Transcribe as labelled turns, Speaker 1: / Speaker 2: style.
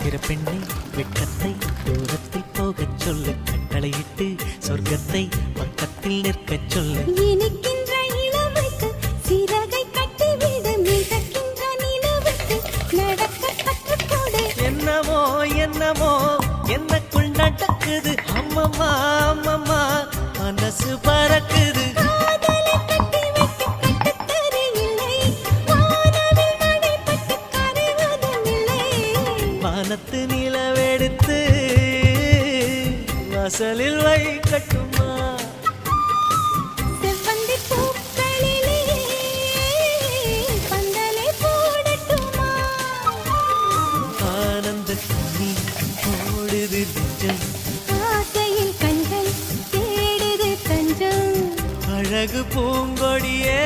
Speaker 1: சித்திர பெண்ணை வெட்கத்தை தூரத்தில் போகச் சொல்லு, கட்டளையிட்டு சொர்க்கத்தை பக்கத்தில் நிற்கச் சொல்லு.
Speaker 2: இனிக்கின்ற இளமைக்கு சிறகை கட்டிவிட, மிதக்கின்ற நிலவுக்கு நடக்க கற்றுக்கொடு.
Speaker 1: என்னமோ என்னமோ என்னக்குள் நடக்குது, அம்மம்மா அம்மம்மா மனசு பறக்குது.
Speaker 2: காதலை கட்டி வைக்க கட்டுத்தரையில்லை, வானவில் நடைபட்டு கரைவதும் இல்லை.
Speaker 1: வானத்து நிலவெடுத்து வாசலில் வைக்கட்டுமா?
Speaker 2: செவ்வந்தி பூக்களிலே பந்தலை போடட்டுமா?
Speaker 1: ஆனந்த கண்ணீர் ஓடுது நெஞ்சம்,
Speaker 2: ஆசையில் கண்கள் தேடுது தஞ்சம்.
Speaker 1: அழகு பூங்கொடியே